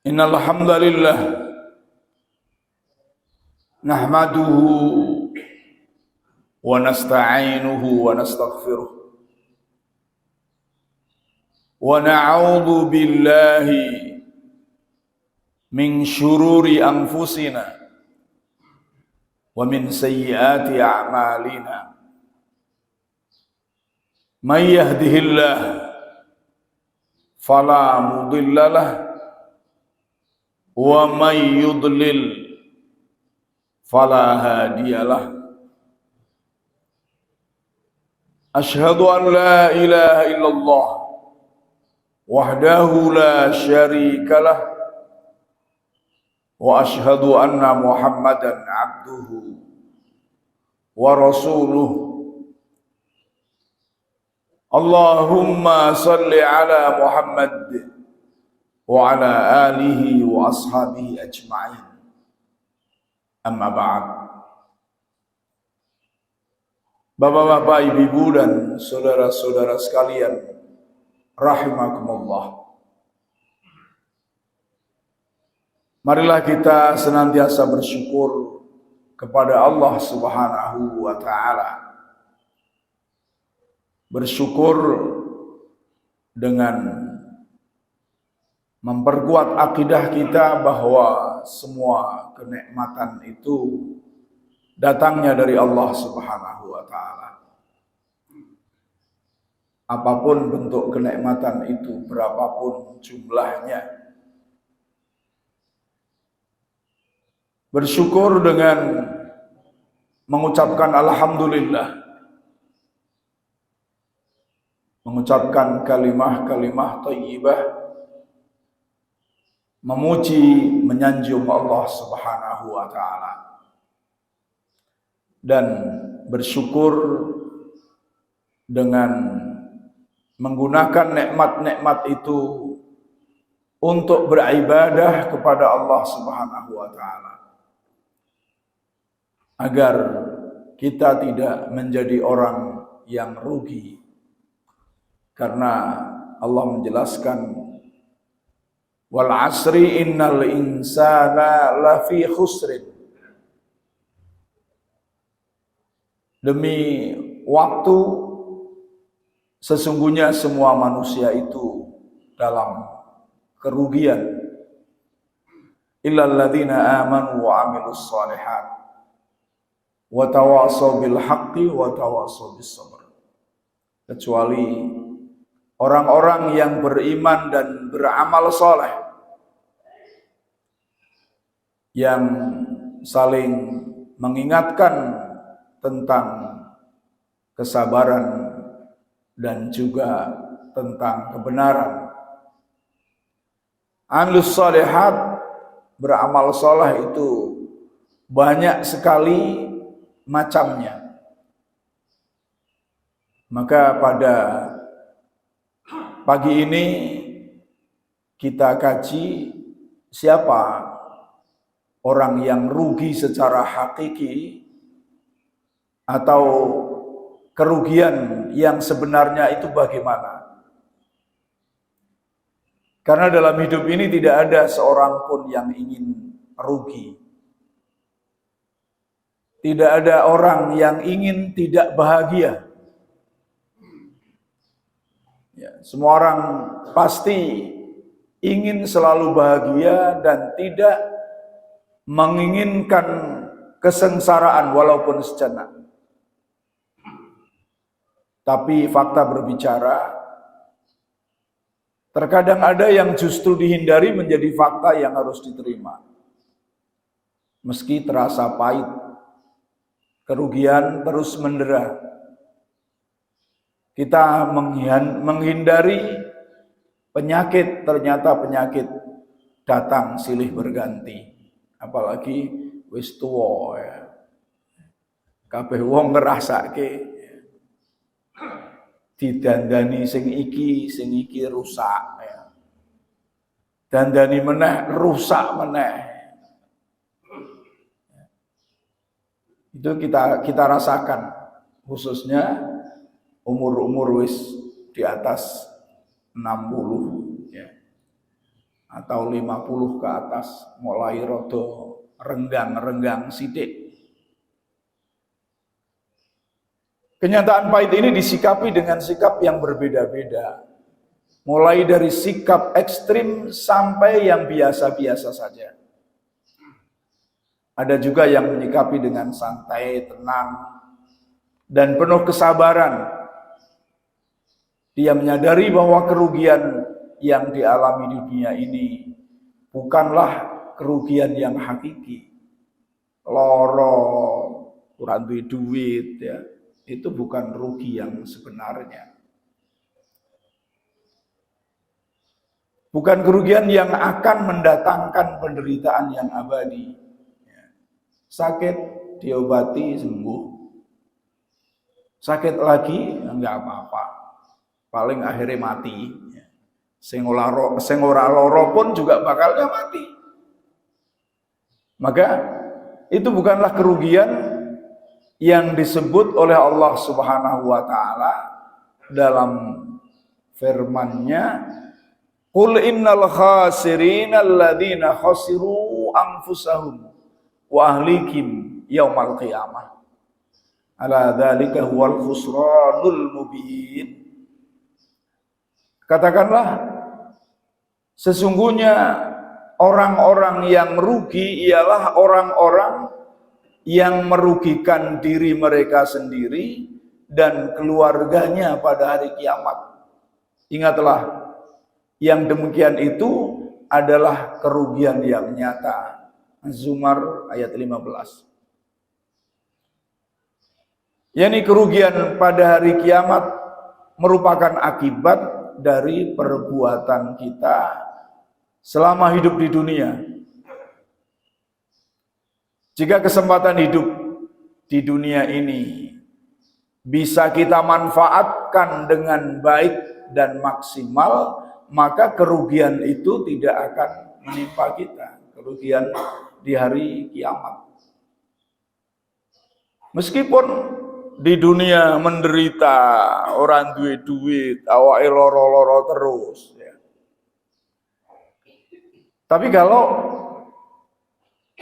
Innal hamdalillah nahmaduhu wa nasta'inuhu wa nastaghfiruh wa na'udzu billahi min syururi anfusina wa min sayyiati a'malina. May yahdihillah fala mudilla lahu wa may yudlil fala hadiyalah. Asyhadu an la ilaha illallah wahdahu la syarikalah wa asyhadu anna Muhammadan abduhu wa rasuluh. Allahumma salli ala Muhammad wa ala alihi wa ashabihi ajma'in. Amma ba'd. Bapak-bapak, ibu-ibu dan saudara-saudara sekalian, rahimakumullah. Marilah kita senantiasa bersyukur kepada Allah Subhanahu wa taala. Bersyukur dengan memperkuat akidah kita bahwa semua kenikmatan itu datangnya dari Allah Subhanahu wa taala. Apapun bentuk kenikmatan itu, berapapun jumlahnya. Bersyukur dengan mengucapkan alhamdulillah. Mengucapkan kalimah-kalimah thayyibah, memuji, menyanjung Allah Subhanahu wa taala, dan bersyukur dengan menggunakan nikmat-nikmat itu untuk beribadah kepada Allah Subhanahu wa taala, agar kita tidak menjadi orang yang rugi. Karena Allah menjelaskan, wal asri innal insana lafi khusrin. Demi waktu, sesungguhnya semua manusia itu dalam kerugian. Illal ladzina amanu wa amilus shalihat wa tawassaw bil haqqi wa tawassaw bis sabr. Kecuali orang-orang yang beriman dan beramal soleh, yang saling mengingatkan tentang kesabaran dan juga tentang kebenaran. Amilus shalihat, beramal soleh itu banyak sekali macamnya. Maka pada pagi ini kita kaji siapa orang yang rugi secara hakiki, atau kerugian yang sebenarnya itu bagaimana. Karena dalam hidup ini tidak ada seorang pun yang ingin rugi. Tidak ada orang yang ingin tidak bahagia. Ya, semua orang pasti ingin selalu bahagia dan tidak menginginkan kesengsaraan walaupun sejenak. Tapi fakta berbicara, terkadang ada yang justru dihindari menjadi fakta yang harus diterima. Meski terasa pahit, kerugian terus mendera. Kita menghindari penyakit, ternyata penyakit datang silih berganti. Apalagi wis tuwa ya. Kabeh wong ngrasake didandani sing iki rusak ya. Dandani meneh rusak meneh. Itu kita rasakan, khususnya umur wis di atas 60 ya. atau 50 ke atas mulai rodo renggang-renggang sidik. Kenyataan pahit ini disikapi dengan sikap yang berbeda-beda. Mulai dari sikap ekstrim sampai yang biasa-biasa saja. Ada juga yang menyikapi dengan santai, tenang, dan penuh kesabaran. Dia menyadari bahwa kerugian yang dialami di dunia ini bukanlah kerugian yang hakiki. Loro, kurang duit, ya, itu bukan rugi yang sebenarnya. Bukan kerugian yang akan mendatangkan penderitaan yang abadi. Sakit, diobati, sembuh. Sakit lagi, enggak apa-apa. Paling akhirnya mati. Sing ora loro pun juga bakalnya mati. Maka itu bukanlah kerugian yang disebut oleh Allah Subhanahu wa taala dalam firman-Nya, "Qul innal khasirina alladzina khasiru anfusahum wa ahlikum yaumal qiyamah. Ala dzalika huwal khusranul mubin." Katakanlah, sesungguhnya orang-orang yang merugi ialah orang-orang yang merugikan diri mereka sendiri dan keluarganya pada hari kiamat. Ingatlah, yang demikian itu adalah kerugian yang nyata. Az-Zumar ayat 15. yakni kerugian pada hari kiamat merupakan akibat dari perbuatan kita selama hidup di dunia. Jika kesempatan hidup di dunia ini bisa kita manfaatkan dengan baik dan maksimal, maka kerugian itu tidak akan menimpa kita, kerugian di hari kiamat. Meskipun di dunia menderita, orang duit, awake loro-loro terus, ya. Tapi kalau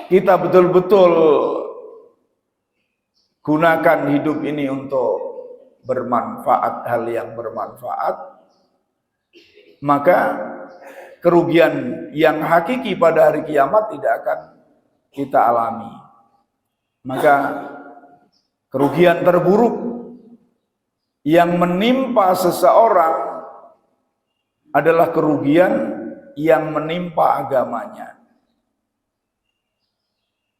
kita betul-betul gunakan hidup ini untuk bermanfaat, hal yang bermanfaat, maka kerugian yang hakiki pada hari kiamat tidak akan kita alami. Maka kerugian terburuk yang menimpa seseorang adalah kerugian yang menimpa agamanya.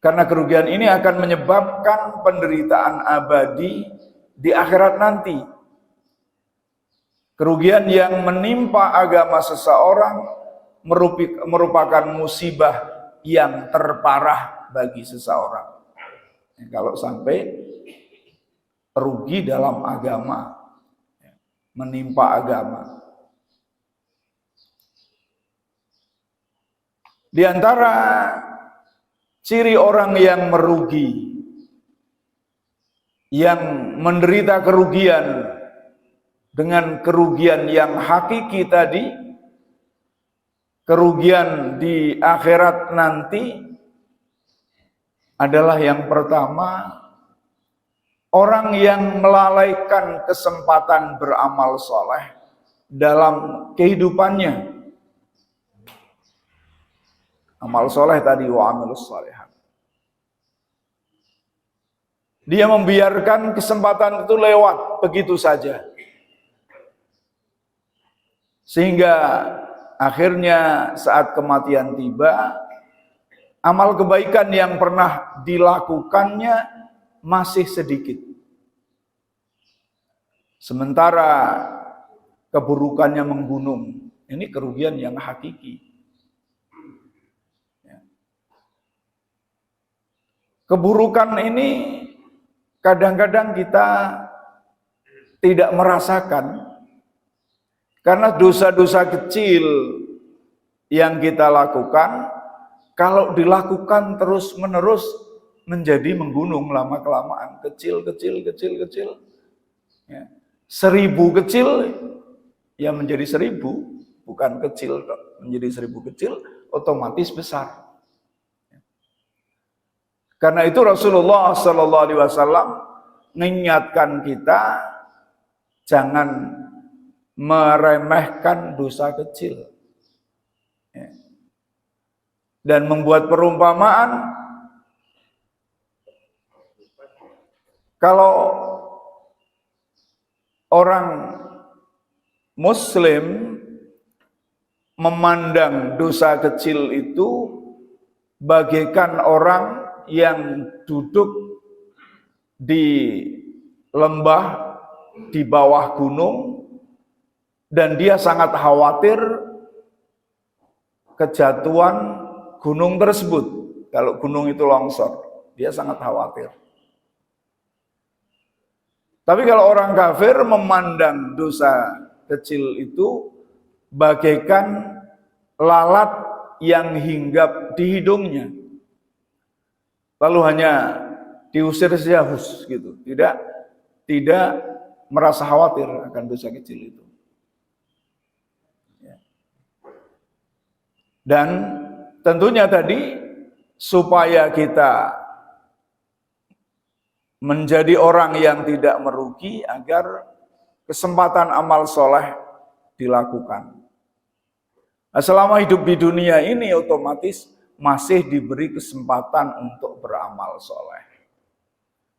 Karena kerugian ini akan menyebabkan penderitaan abadi di akhirat nanti. Kerugian yang menimpa agama seseorang merupakan musibah yang terparah bagi seseorang. Kalau sampai rugi dalam agama, menimpa agama. Di antara ciri orang yang merugi, yang menderita kerugian dengan kerugian yang hakiki tadi, kerugian di akhirat nanti, adalah yang pertama, orang yang melalaikan kesempatan beramal soleh dalam kehidupannya. Amal soleh tadi, wa amilus solehat. Dia membiarkan kesempatan itu lewat begitu saja. Sehingga akhirnya saat kematian tiba, amal kebaikan yang pernah dilakukannya masih sedikit. Sementara keburukannya menggunung. Ini kerugian yang hakiki. Keburukan ini kadang-kadang kita tidak merasakan karena dosa-dosa kecil yang kita lakukan, kalau dilakukan terus-menerus menjadi menggunung lama-kelamaan, kecil. Ya. 1000 kecil ya menjadi 1000, bukan kecil menjadi 1000 kecil, otomatis besar. Karena itu Rasulullah Sallallahu Alaihi Wasallam mengingatkan kita jangan meremehkan dosa kecil, dan membuat perumpamaan kalau orang Muslim memandang dosa kecil itu bagaikan orang yang duduk di lembah di bawah gunung dan dia sangat khawatir kejatuhan gunung tersebut. Kalau gunung itu longsor, dia sangat khawatir. Tapi kalau orang kafir memandang dosa kecil itu bagaikan lalat yang hinggap di hidungnya, lalu hanya diusir saja gitu, tidak merasa khawatir akan dosa kecil itu. Dan tentunya tadi supaya kita menjadi orang yang tidak merugi agar kesempatan amal soleh dilakukan. Nah, selama hidup di dunia ini otomatis masih diberi kesempatan untuk beramal soleh.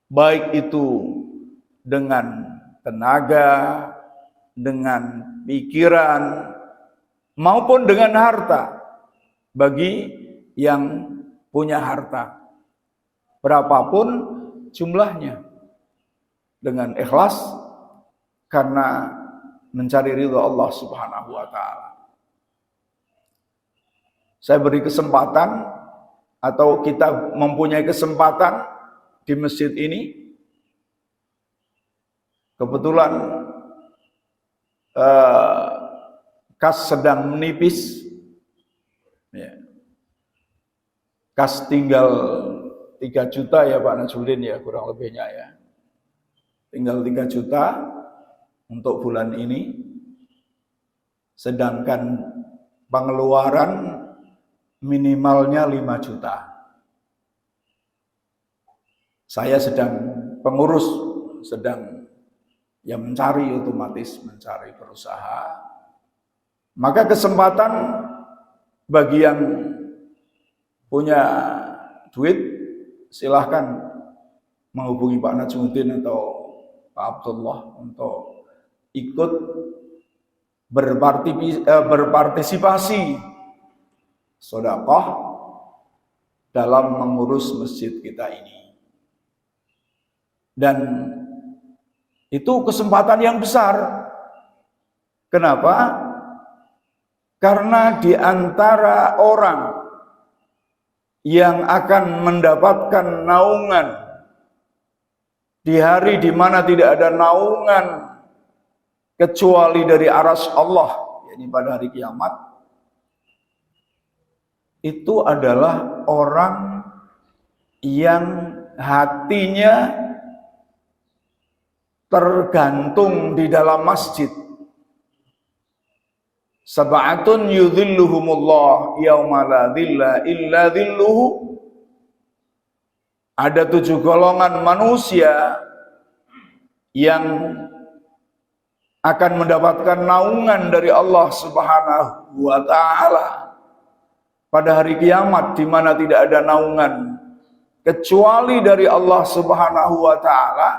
Baik itu dengan tenaga, dengan pikiran, maupun dengan harta. Bagi yang punya harta, berapapun jumlahnya, dengan ikhlas karena mencari ridha Allah Subhanahu wa Ta'ala. Saya beri kesempatan, atau kita mempunyai kesempatan di masjid ini. Kebetulan kas sedang menipis, kas tinggal 3 juta ya Pak Najmuddin ya, kurang lebihnya ya. Tinggal 3 juta untuk bulan ini. Sedangkan pengeluaran minimalnya 5 juta. Saya sedang pengurus, sedang ya mencari, otomatis mencari berusaha. Maka kesempatan bagi yang punya duit, silahkan menghubungi Pak Najmuddin atau Pak Abdullah untuk ikut berpartisipasi sedekah dalam mengurus masjid kita ini. Dan itu kesempatan yang besar. Kenapa? Karena di antara orang yang akan mendapatkan naungan di hari di mana tidak ada naungan kecuali dari arsy Allah, yakni pada hari kiamat, itu adalah orang yang hatinya tergantung di dalam masjid. Sab'atun yudhilluhumullah yauma la dhilla illa dhilluhu. Ada 7 golongan manusia yang akan mendapatkan naungan dari Allah Subhanahu wa Ta'ala pada hari kiamat, di mana tidak ada naungan kecuali dari Allah Subhanahu wa Ta'ala.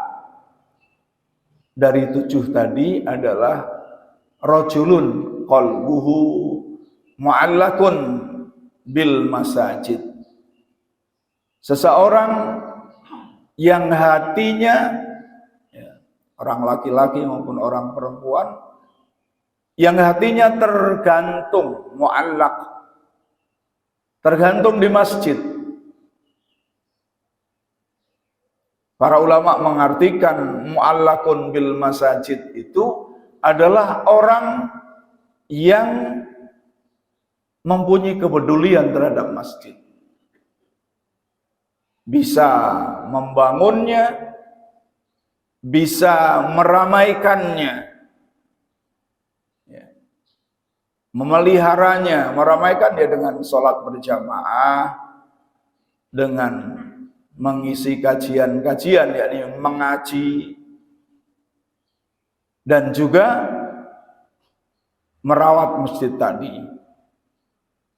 Dari 7 tadi adalah rajulun qalbuhu mu'allakun bil masajid. Seseorang yang hatinya, orang laki-laki maupun orang perempuan, yang hatinya tergantung, mu'allak, tergantung di masjid. Para ulama mengartikan mu'allakun bil masajid itu adalah orang yang mempunyai kepedulian terhadap masjid. Bisa membangunnya, bisa meramaikannya. memeliharanya, meramaikan ya dengan sholat berjamaah, dengan mengisi kajian-kajian, yakni mengaji, dan juga merawat masjid tadi.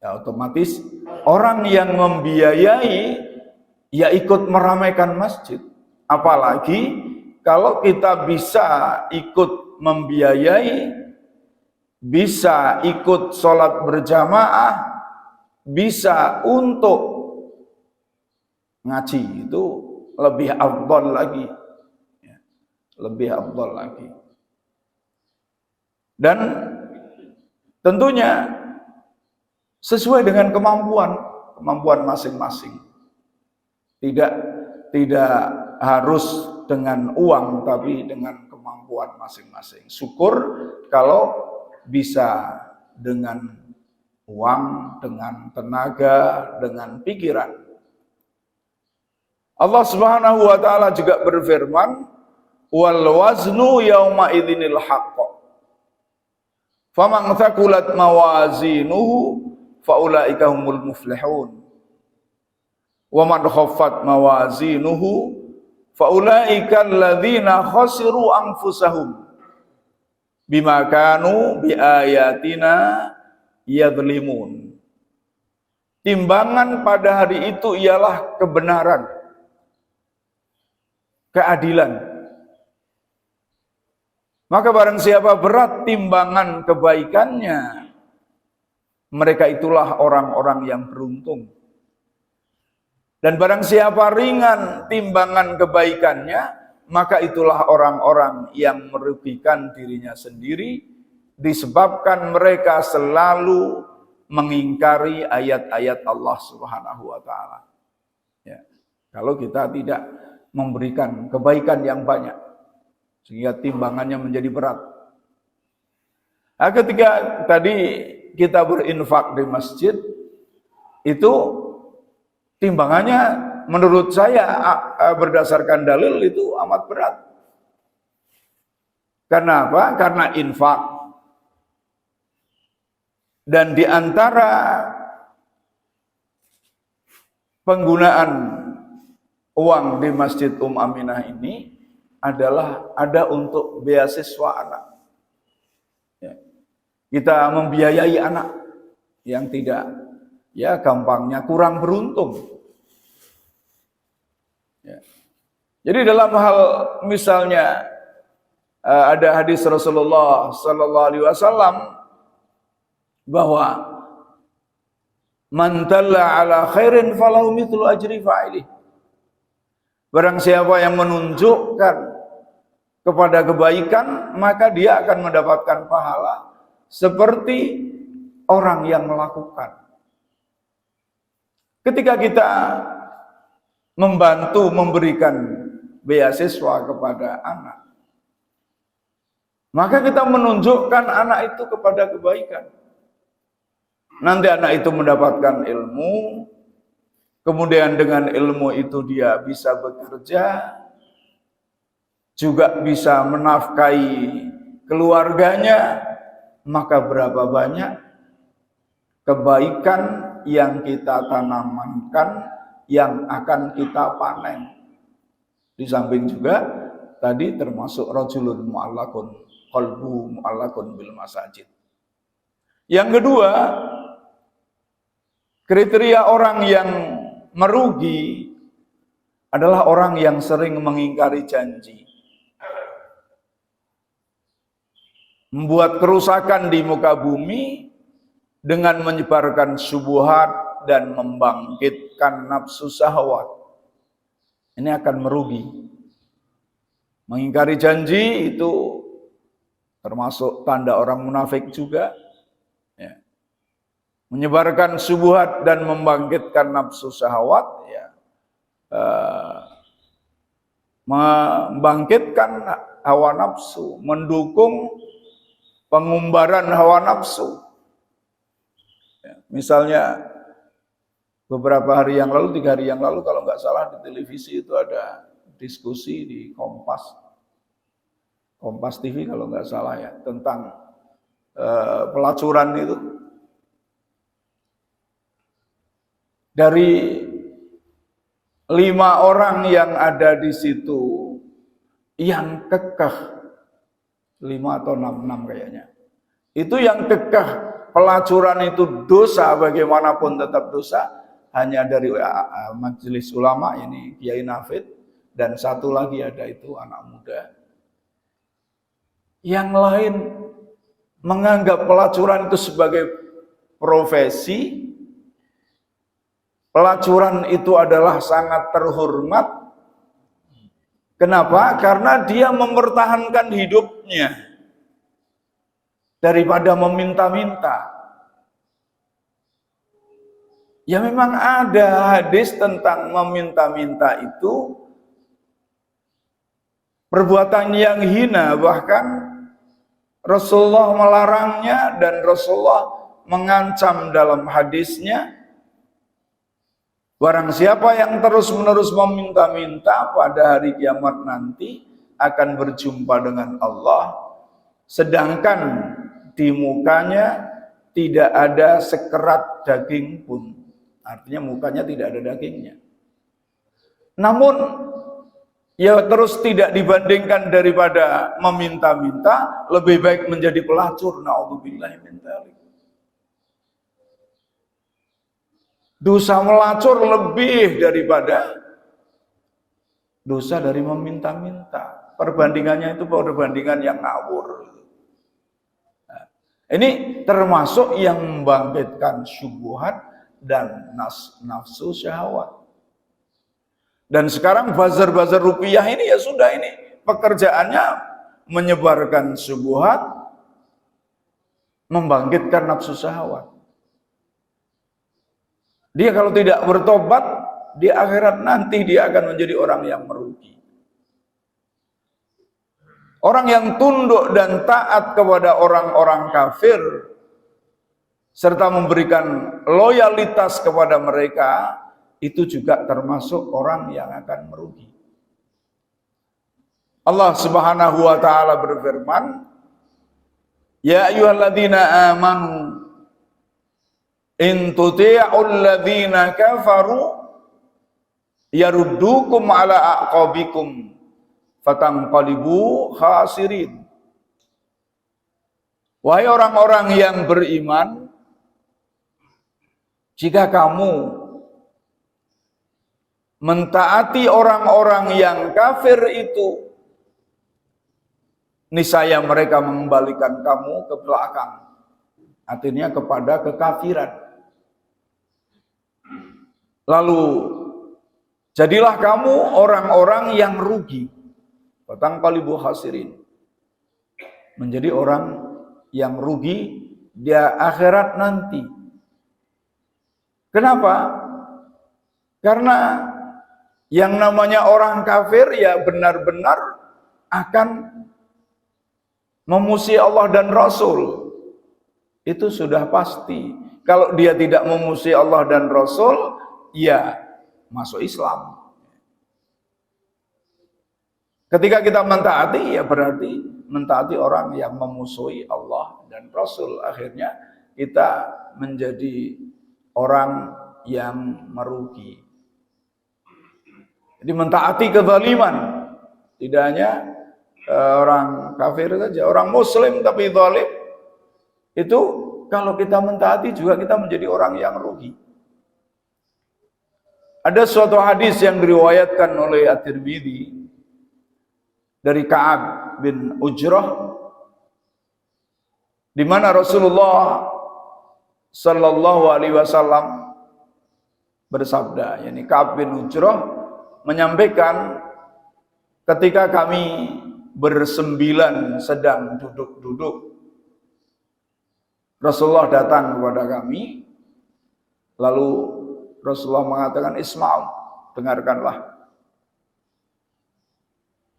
Ya, otomatis orang yang membiayai ya ikut meramaikan masjid. Apalagi kalau kita bisa ikut membiayai, bisa ikut sholat berjamaah, bisa untuk ngaji, itu lebih afdal lagi. Lebih afdal lagi. Dan tentunya sesuai dengan kemampuan masing-masing. Tidak harus dengan uang, tapi dengan kemampuan masing-masing. Syukur kalau bisa dengan uang, dengan tenaga, dengan pikiran. Allah Subhanahu wa taala juga berfirman, "Wal waznu yauma idzinil haqq. Faman thaqulat mawazinuhu faulaika humul muflihun. Wa man khaffat mawazinuhu faulaika alladzina khasiru anfusahum bima kanu biayatina yadhlimun." Timbangan pada hari itu ialah kebenaran, keadilan. Maka barang siapa berat timbangan kebaikannya, mereka itulah orang-orang yang beruntung. Dan barang siapa ringan timbangan kebaikannya, maka itulah orang-orang yang merugikan dirinya sendiri, disebabkan mereka selalu mengingkari ayat-ayat Allah Subhanahu wa taala. Ya. Kalau kita tidak memberikan kebaikan yang banyak, sehingga timbangannya menjadi berat. Nah, ketika tadi kita berinfak di masjid, itu timbangannya menurut saya berdasarkan dalil itu amat berat. Karena apa? Karena infak. Dan di antara penggunaan uang di Masjid Aminah ini adalah ada untuk beasiswa anak. Ya. Kita membiayai anak yang tidak, ya gampangnya kurang beruntung. Ya. Jadi dalam hal misalnya ada hadis Rasulullah Sallallahu Alaihi Wasallam bahwa man dalla ala khairin falahu mithlu ajri fa'ilih. Barang siapa yang menunjukkan kepada kebaikan, maka dia akan mendapatkan pahala seperti orang yang melakukan. Ketika kita membantu memberikan beasiswa kepada anak, maka kita menunjukkan anak itu kepada kebaikan. Nanti anak itu mendapatkan ilmu, kemudian dengan ilmu itu dia bisa bekerja, juga bisa menafkahi keluarganya, maka berapa banyak kebaikan yang kita tanamkan yang akan kita panen. Di samping juga tadi termasuk rajulun mu'allaqun qalbuhu mu'allaqun bil masajid. Yang kedua, kriteria orang yang merugi adalah orang yang sering mengingkari janji, membuat kerusakan di muka bumi dengan menyebarkan syubhat dan membangkitkan nafsu syahwat. Ini akan merugi. Mengingkari janji itu termasuk tanda orang munafik juga. Ya. Menyebarkan syubhat dan membangkitkan nafsu syahwat, ya. Membangkitkan hawa nafsu, mendukung pengumbaran hawa nafsu. Ya, misalnya beberapa hari yang lalu, 3 hari yang lalu kalau nggak salah di televisi itu ada diskusi di Kompas TV kalau nggak salah ya, tentang pelacuran itu. Dari 5 orang yang ada di situ yang kekeh, 5 atau 6 kayaknya. Itu yang kekeh pelacuran itu dosa, bagaimanapun tetap dosa, hanya dari majelis ulama ini Kiai Nafid, dan 1 lagi ada itu anak muda. Yang lain menganggap pelacuran itu sebagai profesi. Pelacuran itu adalah sangat terhormat. Kenapa? Karena dia mempertahankan hidupnya daripada meminta-minta. Ya memang ada hadis tentang meminta-minta itu perbuatan yang hina, bahkan Rasulullah melarangnya dan Rasulullah mengancam dalam hadisnya, barang siapa yang terus-menerus meminta-minta pada hari kiamat nanti akan berjumpa dengan Allah, sedangkan di mukanya tidak ada sekerat daging pun. Artinya mukanya tidak ada dagingnya. Namun ya terus tidak dibandingkan daripada meminta-minta, lebih baik menjadi pelacur. Na'udzubillahi min dzalik. Dosa melacur lebih daripada dosa dari meminta-minta. Perbandingannya itu perbandingan yang ngawur. Nah, ini termasuk yang membangkitkan syubhat dan nafsu syahwat. Dan sekarang bazar-bazar rupiah ini ya sudah, ini pekerjaannya menyebarkan syubhat, membangkitkan nafsu syahwat. Dia kalau tidak bertobat, di akhirat nanti dia akan menjadi orang yang merugi. Orang yang tunduk dan taat kepada orang-orang kafir, serta memberikan loyalitas kepada mereka, itu juga termasuk orang yang akan merugi. Allah Subhanahu wa taala berfirman, "Ya ayyuhalladzina amanu in tuti'ul ladzina kafaru yaruddukum ala aqabikum fatanqalibu khasirin." Wahai orang-orang yang beriman, jika kamu mentaati orang-orang yang kafir itu, niscaya mereka mengembalikan kamu ke belakang. Artinya kepada kekafiran. Lalu jadilah kamu orang-orang yang rugi. Fatanqalibu khasirin. Menjadi orang yang rugi di akhirat nanti. Kenapa? Karena yang namanya orang kafir ya benar-benar akan memusuhi Allah dan Rasul. Itu sudah pasti. Kalau dia tidak memusuhi Allah dan Rasul, ya masuk Islam. Ketika kita mentaati, ya berarti mentaati orang yang memusuhi Allah dan Rasul. Akhirnya kita menjadi orang yang merugi. Jadi mentaati kezaliman, tidak hanya orang kafir saja, orang muslim tapi zalim, itu kalau kita mentaati juga kita menjadi orang yang rugi. Ada suatu hadis yang diriwayatkan oleh At-Tirmidzi dari Ka'ab bin Ujrah, di mana Rasulullah sallallahu alaihi wasallam bersabda, yakni Ka'ab bin Ujrah menyampaikan, ketika kami bersembilan sedang duduk-duduk, Rasulullah datang kepada kami, lalu Rasulullah mengatakan, "Isma'u, dengarkanlah.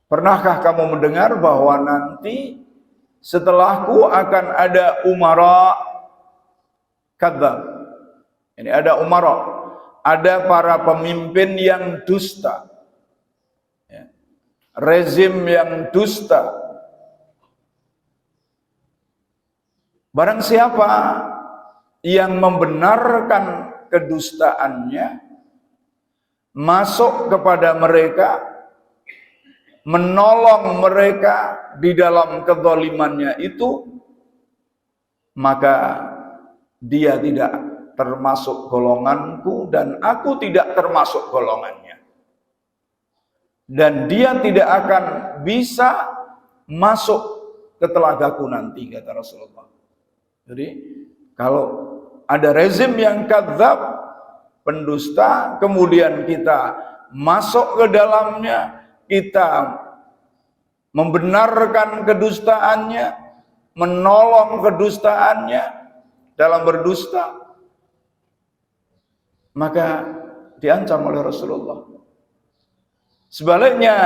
Pernahkah kamu mendengar bahwa nanti setelahku akan ada umara kadzab?" Ini ada umara, ada para pemimpin yang dusta, ya, rezim yang dusta. Barang siapa yang membenarkan kedustaannya, masuk kepada mereka, menolong mereka di dalam kezalimannya itu, maka dia tidak termasuk golonganku dan aku tidak termasuk golongannya. Dan dia tidak akan bisa masuk ke telagaku nanti, kata Rasulullah. Jadi kalau ada rezim yang kadzab, pendusta, kemudian kita masuk ke dalamnya, kita membenarkan kedustaannya, menolong kedustaannya dalam berdusta, maka diancam oleh Rasulullah. Sebaliknya,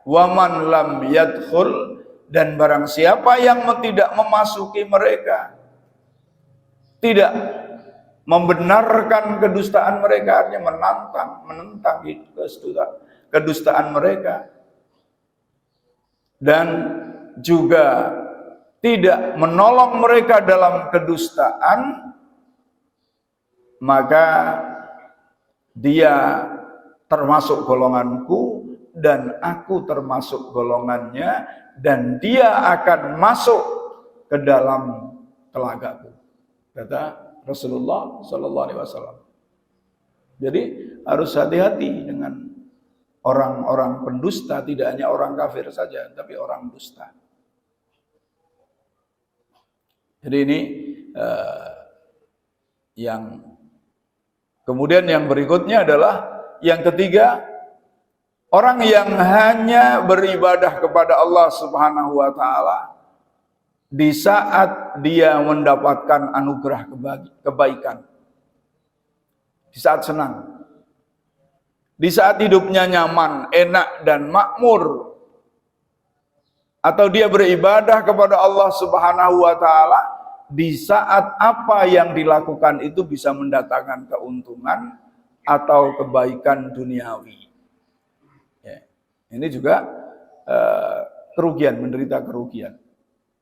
waman lam yadkhul, dan barang siapa yang tidak memasuki mereka, tidak membenarkan kedustaan mereka, artinya menentang kedustaan mereka, dan juga tidak menolong mereka dalam kedustaan, maka dia termasuk golonganku dan aku termasuk golongannya, dan dia akan masuk ke dalam telagaku, kata Rasulullah Sallallahu Alaihi Wasallam. Jadi harus hati-hati dengan orang-orang pendusta, tidak hanya orang kafir saja, tapi orang dusta. Jadi ini yang kemudian yang berikutnya adalah yang ketiga, orang yang hanya beribadah kepada Allah Subhanahu wa taala di saat dia mendapatkan anugerah kebaikan, di saat senang, di saat hidupnya nyaman, enak dan makmur, atau dia beribadah kepada Allah Subhanahu wa taala di saat apa yang dilakukan itu bisa mendatangkan keuntungan atau kebaikan duniawi. Ya, ini juga kerugian, menderita kerugian.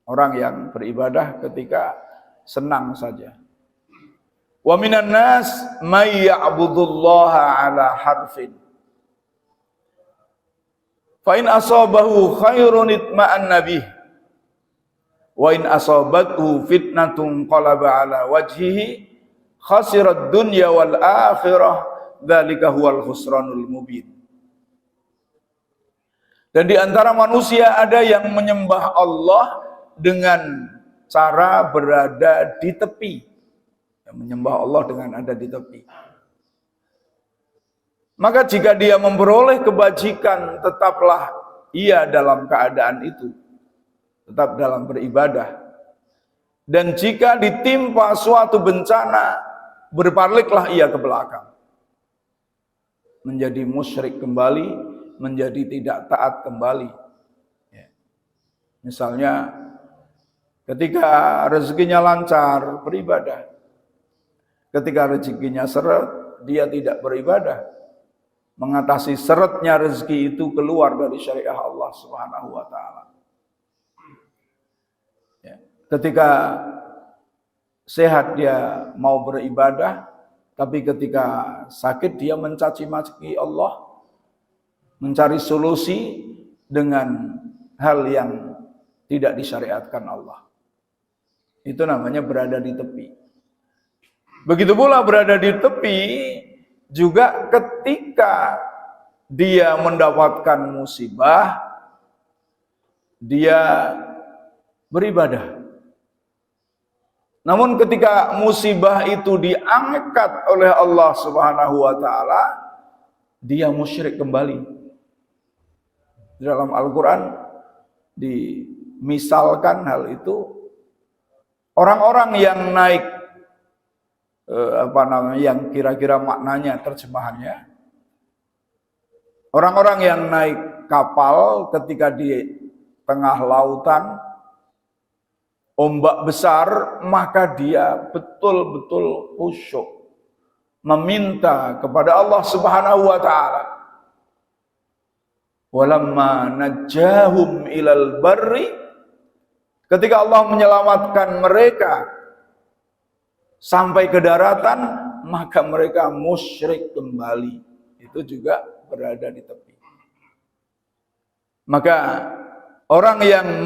Orang yang beribadah ketika senang saja. Wa minan nas may ya'budullaha ala harfin. Fa in asabahu khairun itma'anna bih. Wa in asabathu fitnatun qalaba ala wajhihi khasirat dunya wal akhirah, dzalika huwal khusranul mubin. Dan di antara manusia ada yang menyembah Allah dengan cara berada di tepi. Menyembah Allah dengan ada di tepi. Maka jika dia memperoleh kebajikan, tetaplah ia dalam keadaan itu, tetap dalam beribadah. Dan jika ditimpa suatu bencana, berpaliklah ia ke belakang, menjadi musyrik kembali, menjadi tidak taat kembali. Misalnya ketika rezekinya lancar, beribadah. Ketika rezekinya seret, dia tidak beribadah. Mengatasi seretnya rezeki itu keluar dari syariah Allah Subhanahu wa taala. Ketika sehat dia mau beribadah, tapi ketika sakit dia mencaci maki Allah, mencari solusi dengan hal yang tidak disyariatkan Allah. Itu namanya berada di tepi. Begitu pula berada di tepi juga ketika dia mendapatkan musibah, dia beribadah. Namun ketika musibah itu diangkat oleh Allah Subhanahu wa taala, dia musyrik kembali. Dalam Al-Qur'an dimisalkan hal itu, orang-orang yang naik yang kira-kira maknanya, terjemahannya, orang-orang yang naik kapal ketika di tengah lautan, ombak besar, maka dia betul-betul khusyuk meminta kepada Allah Subhanahu wa taala. Walamma najjahum ilal barri Ketika Allah menyelamatkan mereka sampai ke daratan, maka mereka musyrik kembali. Itu juga berada di tepi. Maka orang yang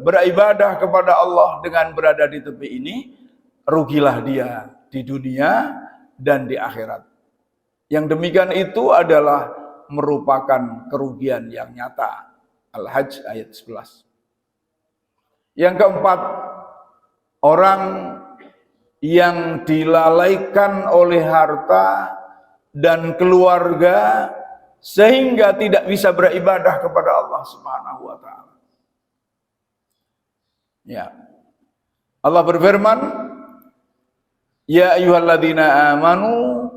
beribadah kepada Allah dengan berada di tepi ini, rugilah dia di dunia dan di akhirat. Yang demikian itu adalah merupakan kerugian yang nyata. Al-Hajj ayat 11. Yang keempat, orang yang dilalaikan oleh harta dan keluarga sehingga tidak bisa beribadah kepada Allah Subhanahu wa taala. Ya. Allah berfirman, "Ya ayyuhalladzina amanu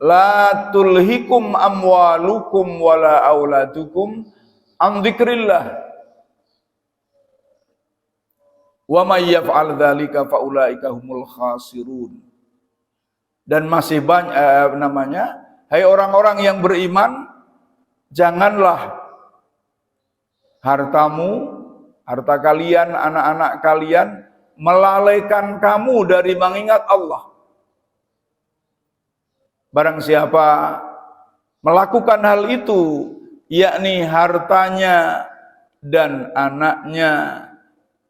la tulhikum amwalukum wala auladukum an dzikrillah. Wa may yaf'al dzalika faulaika humul khasirun." Dan masih banyak hai orang-orang yang beriman, janganlah hartamu, harta kalian, anak-anak kalian melalaikan kamu dari mengingat Allah. Barang siapa melakukan hal itu, yakni hartanya dan anaknya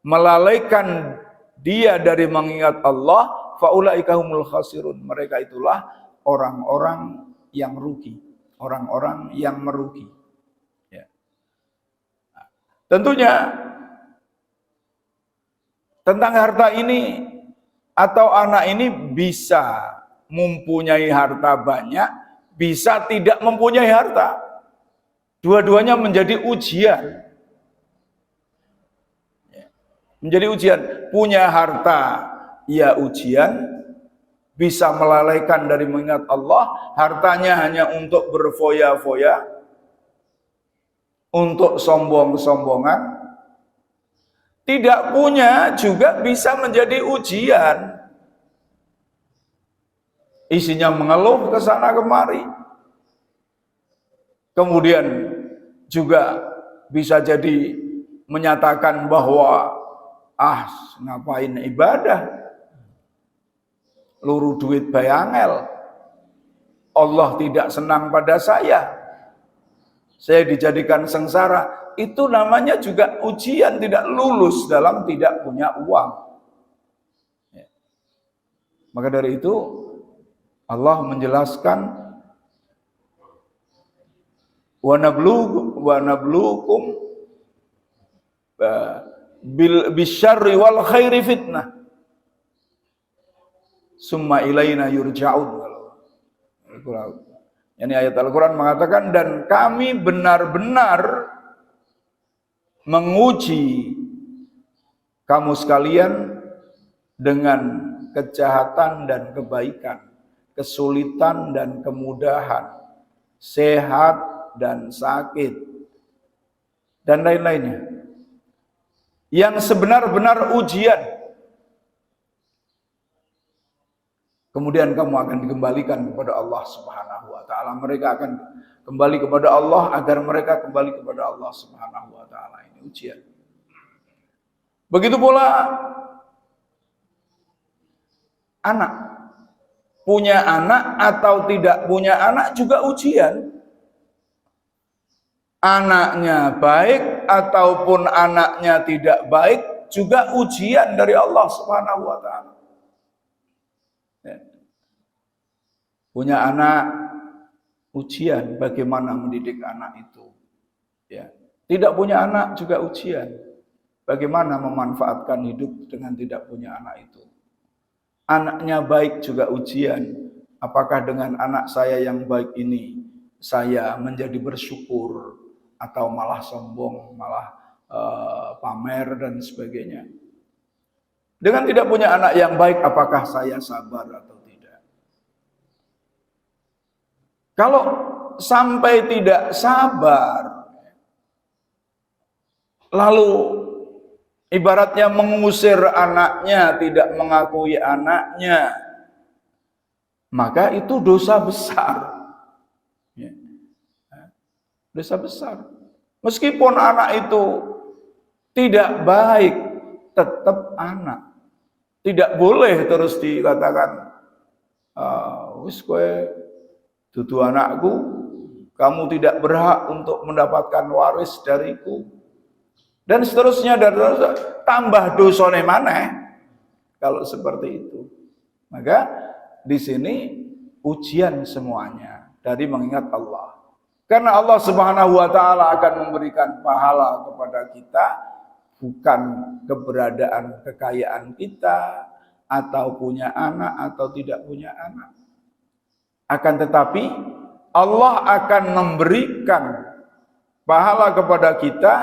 melalaikan dia dari mengingat Allah, faulaika humul khasirun. Mereka itulah orang-orang yang rugi, orang-orang yang merugi. Ya. Tentunya tentang harta ini atau anak ini bisa mempunyai harta banyak, bisa tidak mempunyai harta. Dua-duanya menjadi ujian. Menjadi ujian. Punya harta, ya ujian. Bisa melalaikan dari mengingat Allah. Hartanya hanya untuk berfoya-foya. Untuk sombong-sombongan. Tidak punya juga bisa menjadi ujian. Isinya mengeluh ke sana kemari. Kemudian juga bisa jadi menyatakan bahwa ngapain ibadah, luru duit bayangel, Allah tidak senang pada saya dijadikan sengsara. Itu namanya juga ujian, tidak lulus dalam tidak punya uang. Ya. Maka dari itu Allah menjelaskan, wa nabluukum bisyarri wal khairi fitnah summa ilaina yurja'un. Ini ayat Al-Quran mengatakan, dan kami benar-benar menguji kamu sekalian dengan kejahatan dan kebaikan, kesulitan dan kemudahan, sehat dan sakit, dan lain-lainnya. Yang sebenar-benar ujian. Kemudian kamu akan dikembalikan kepada Allah Subhanahu wa taala. Mereka akan kembali kepada Allah agar mereka kembali kepada Allah Subhanahu wa taala. Ini ujian. Begitu pula anak. Punya anak atau tidak punya anak juga ujian. Anaknya baik ataupun anaknya tidak baik juga ujian dari Allah Subhanahu wa taala. Ya. Punya anak, ujian bagaimana mendidik anak itu. Ya. Tidak punya anak juga ujian. Bagaimana memanfaatkan hidup dengan tidak punya anak itu. Anaknya baik juga ujian. Apakah dengan anak saya yang baik ini saya menjadi bersyukur atau malah sombong, malah pamer dan sebagainya. Dengan tidak punya anak yang baik, apakah saya sabar atau tidak? Kalau sampai tidak sabar, lalu ibaratnya mengusir anaknya, tidak mengakui anaknya, maka itu dosa besar. Ya. Dosa besar. Meskipun anak itu tidak baik, tetap anak. Tidak boleh terus dikatakan, wis kowe dudu anakku, kamu tidak berhak untuk mendapatkan waris dariku. Dan seterusnya, dan tambah dosane maneh kalau seperti itu. Maka di sini ujian semuanya dari mengingat Allah. Karena Allah Subhanahu wa taala akan memberikan pahala kepada kita bukan keberadaan kekayaan kita atau punya anak atau tidak punya anak. Akan tetapi Allah akan memberikan pahala kepada kita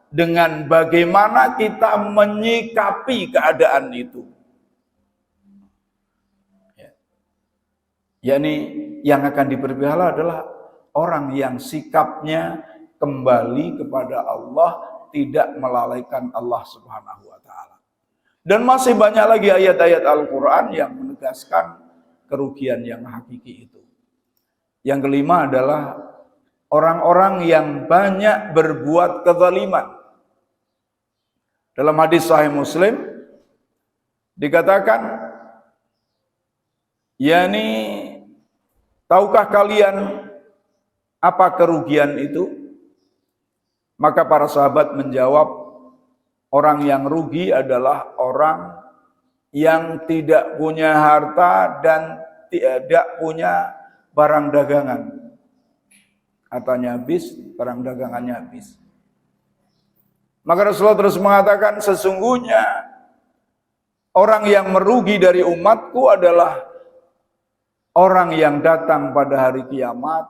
dengan bagaimana kita menyikapi keadaan itu. Yakni yang akan diberi pahala adalah orang yang sikapnya kembali kepada Allah, tidak melalaikan Allah Subhanahu wa taala. Dan masih banyak lagi ayat-ayat Al-Qur'an yang menegaskan kerugian yang hakiki itu. Yang kelima adalah orang-orang yang banyak berbuat kezaliman. Dalam hadis Sahih Muslim dikatakan, yakni tahukah kalian apa kerugian itu? Maka para sahabat menjawab, orang yang rugi adalah orang yang tidak punya harta dan tidak punya barang dagangan. Hartanya habis, barang dagangannya habis. Maka Rasulullah terus mengatakan, sesungguhnya orang yang merugi dari umatku adalah orang yang datang pada hari kiamat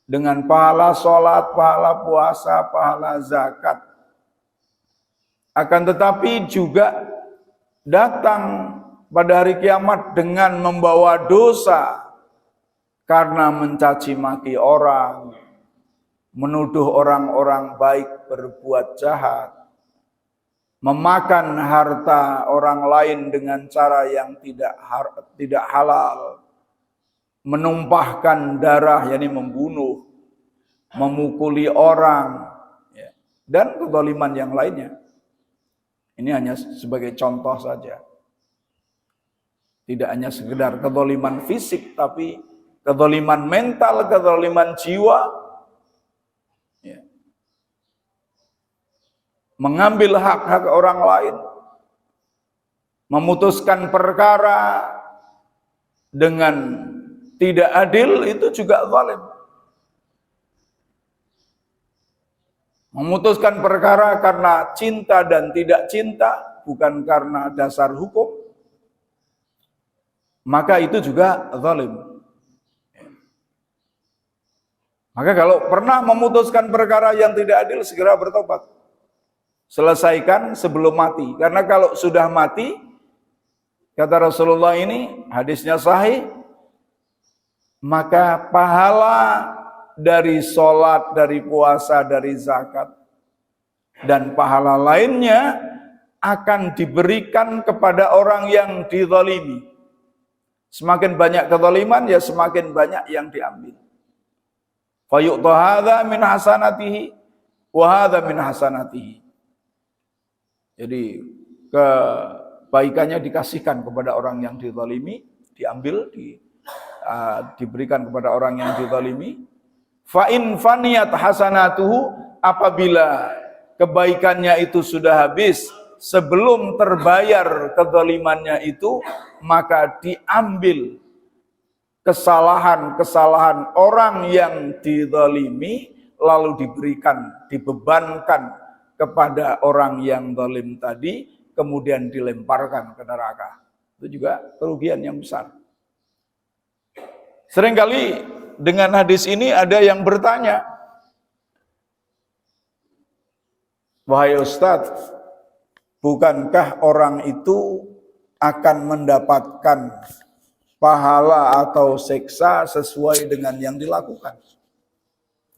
dengan pahala sholat, pahala puasa, pahala zakat. Akan tetapi juga datang pada hari kiamat dengan membawa dosa karena mencaci maki orang, menuduh orang-orang baik berbuat jahat, memakan harta orang lain dengan cara yang tidak halal, menumpahkan darah, yakni membunuh, memukuli orang, dan kezaliman yang lainnya. Ini hanya sebagai contoh saja. Tidak hanya sekedar kezaliman fisik, tapi kezaliman mental, kezaliman jiwa, mengambil hak-hak orang lain, memutuskan perkara dengan tidak adil, itu juga zalim. Memutuskan perkara karena cinta dan tidak cinta, bukan karena dasar hukum, maka itu juga zalim. Maka kalau pernah memutuskan perkara yang tidak adil, segera bertobat. Selesaikan sebelum mati. Karena kalau sudah mati, kata Rasulullah ini, hadisnya sahih, maka pahala dari sholat, dari puasa, dari zakat, dan pahala lainnya akan diberikan kepada orang yang dizalimi. Semakin banyak kezaliman, ya semakin banyak yang diambil. Fayu'ta hadza min hasanatihi wa hadza min hasanatihi. Jadi kebaikannya dikasihkan kepada orang yang dizalimi, diambil, diberikan kepada orang yang dizalimi. Fa in faniyat hasanatuhu, apabila kebaikannya itu sudah habis sebelum terbayar kezalimannya itu, maka diambil kesalahan-kesalahan orang yang dizalimi, lalu diberikan, dibebankan kepada orang yang zalim tadi, kemudian dilemparkan ke neraka. Itu juga kerugian yang besar. Seringkali dengan hadis ini ada yang bertanya, wahai Ustadz, bukankah orang itu akan mendapatkan pahala atau siksa sesuai dengan yang dilakukan?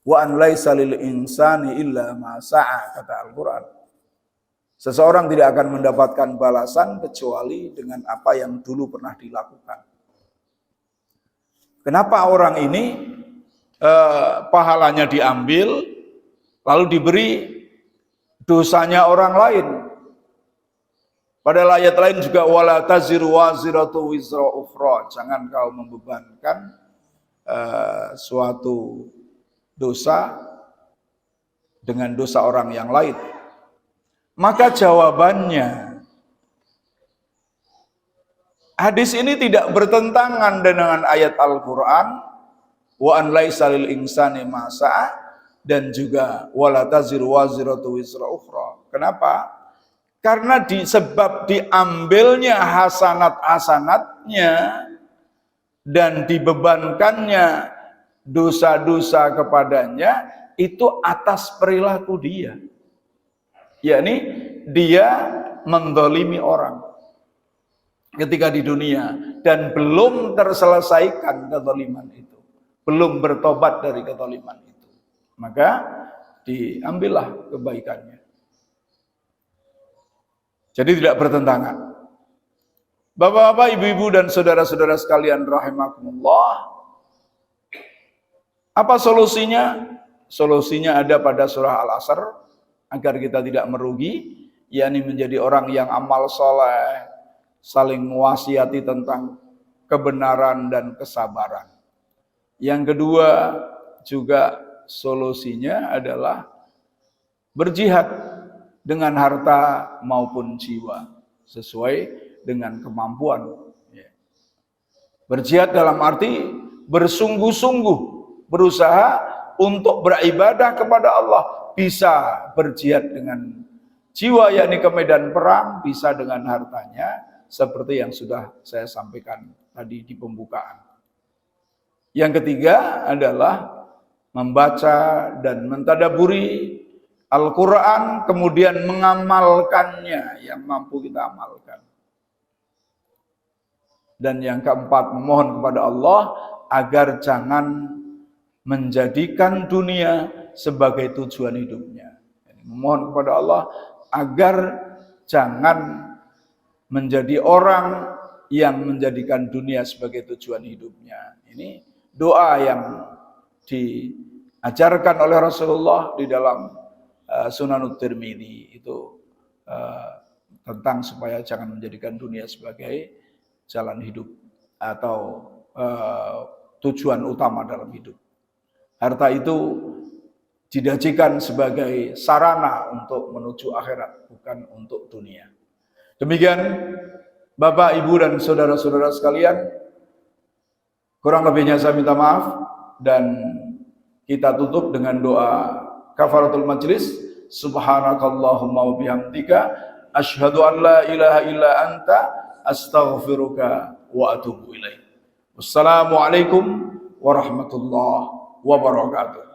Wa an laisa lil insani illa ma sa'a, kata Al-Qur'an. Seseorang tidak akan mendapatkan balasan kecuali dengan apa yang dulu pernah dilakukan. Kenapa orang ini pahalanya diambil lalu diberi dosanya orang lain? Pada ayat lain juga wala taziru waziratu wizra ukhra, jangan kau membebankan suatu dosa dengan dosa orang yang lain. Maka jawabannya, hadis ini tidak bertentangan dengan ayat Al-Quran wa an laisa lil insani ma sa'a, dan juga wala taziru waziratu wizra ukhra. Kenapa? Karena sebab diambilnya hasanat-hasanatnya dan dibebankannya dosa-dosa kepadanya itu atas perilaku dia, yakni dia mendolimi orang ketika di dunia dan belum terselesaikan kezaliman itu, belum bertobat dari kezaliman itu, maka diambillah kebaikannya. Jadi tidak bertentangan. Bapak-bapak, ibu-ibu dan saudara-saudara sekalian rahimakumullah, apa solusinya? Solusinya ada pada surah Al-Asr, agar kita tidak merugi, yakni menjadi orang yang amal soleh, saling mewasiati tentang kebenaran dan kesabaran. Yang kedua juga solusinya adalah berjihad dengan harta maupun jiwa sesuai dengan kemampuan. Berjihad dalam arti bersungguh-sungguh berusaha untuk beribadah kepada Allah, bisa berjihad dengan jiwa yakni ke medan perang, bisa dengan hartanya seperti yang sudah saya sampaikan tadi di pembukaan. Yang ketiga adalah membaca dan mentadaburi Al-Quran, kemudian mengamalkannya yang mampu kita amalkan. Dan yang keempat, memohon kepada Allah agar jangan menjadikan dunia sebagai tujuan hidupnya. Memohon kepada Allah agar jangan menjadi orang yang menjadikan dunia sebagai tujuan hidupnya. Ini doa yang diajarkan oleh Rasulullah di dalam Sunanut Tirmidzi itu tentang supaya jangan menjadikan dunia sebagai jalan hidup atau tujuan utama dalam hidup. Harta itu didajikan sebagai sarana untuk menuju akhirat, bukan untuk dunia. Demikian Bapak, Ibu dan saudara-saudara sekalian, kurang lebihnya saya minta maaf, dan kita tutup dengan doa kafaratul majlis. Subhanakallahumma wa bihamdika asyhadu an la ilaha illa anta astaghfiruka wa atubu ilaik. Wassalamualaikum warahmatullahi wabarakatuh.